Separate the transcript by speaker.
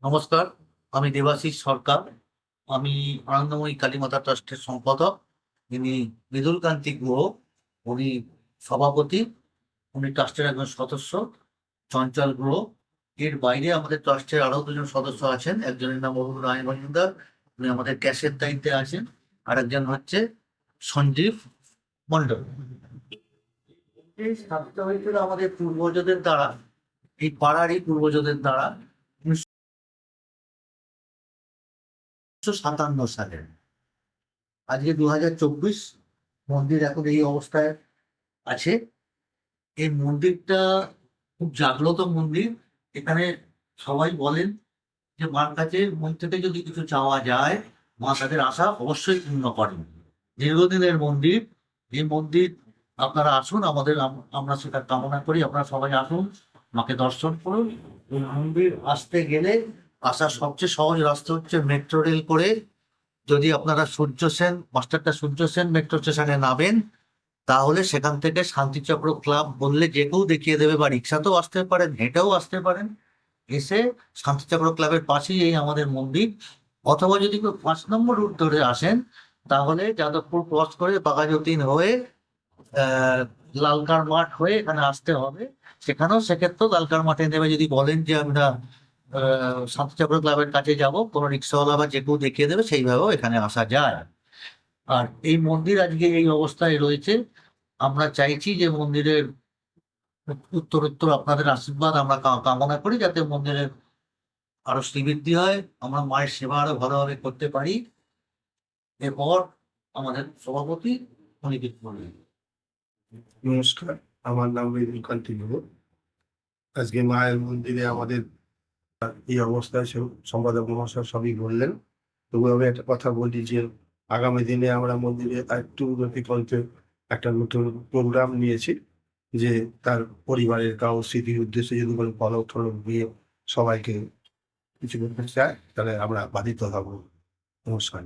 Speaker 1: নমস্কার, আমি দেবাশিস সরকার। আমি আনন্দময়ী কালীমাতা ট্রাস্টের সম্পাদক। ইনি মৃদুল কান্তি গুহ, উনি সভাপতি। উনি ট্রাস্টের একজন সদস্য, চঞ্চল গুহ। এর বাইরে আমাদের ট্রাস্টের আরো দুজন সদস্য আছেন। একজনের নাম অরুণ রায় মজুমদার, উনি আমাদের ক্যাশের দায়িত্বে আছেন। আর একজন হচ্ছে সঞ্জীব মণ্ডল। এই স্থাপিত হয়েছিল আমাদের পূর্বজদের দ্বারা, এই পাড়ারই পূর্বজদের দ্বারা 1957 সালে। আজকে 2024, মন্দির এখন এই অবস্থায় আছে। এই মন্দিরটা খুব জাগ্রত মন্দির। এখানে সবাই বলেন যে মার কাছে মন থেকে যদি কিছু চাওয়া যায়, মা তাদের আশা অবশ্যই পূর্ণ করেন। দীর্ঘদিনের মন্দির। এই মন্দির আপনারা আসুন, আমরা সেটা কামনা করি আপনারা সবাই আসুন, মাকে দর্শন করুন। এই মন্দির আসতে গেলে আসার সবচেয়ে সহজ রাস্তা হচ্ছে মেট্রো রেল করে। যদি আপনারা মাস্টারটা সূর্য সেন মেট্রো স্টেশনে নামেন, তাহলে সেখান থেকে শান্তিচক্র ক্লাব বললে যে কেউ দেখিয়ে দেবে, বা রিক্সাতেও আসতে পারেন, হেঁটেও আসতে পারেন। এসে শান্তিচক্র ক্লাবের পাশেই এই আমাদের মন্দির। অথবা যদি কেউ 5 নম্বর রুট ধরে আসেন, তাহলে যাদবপুর ক্রস করে বাঘাযতীন হয়ে আহ লালকার মাঠ হয়ে এখানে আসতে হবে। সেক্ষেত্রেও লালকার মাঠে নেমে যদি বলেন যে আমরা শান্তিচক্র ক্লাবের কাছে যাব, কোনো রিক্সাওয়ালা বা যে কেউ দেখিয়ে দেবে, সেইভাবেও এখানে আসা যায়। আর এই মন্দির আজকে এই অবস্থায় রয়েছে। আমরা চাইছি যে মন্দিরের উত্তরোত্তর আপনাদের আশীর্বাদ আমরা কামনা করি, যাতে মন্দিরের আরো শ্রীবৃদ্ধি হয়, আমরা মায়ের সেবা আরো ভালোভাবে করতে পারি। এরপর আমাদের সভাপতি উনি কিছু বলবেন।
Speaker 2: নমস্কার, আমার নাম মৃদুল কান্তি গুহ। আজকে মায়ের মন্দিরে আমাদের এই অবস্থায় সম্পাদক মহাশয় সবই বললেন। তবু আমি একটা কথা বলি যে আগামী দিনে আমরা মন্দিরে একটু উন্নতি করতে একটা নতুন প্রোগ্রাম নিয়েছি, যে তার পরিবারের কারো স্মৃতির উদ্দেশ্যে যদি কোনো ফলক টলক দিয়ে সবাইকে কিছু করতে চায়, তাহলে আমরা বাধিত হব। নমস্কার।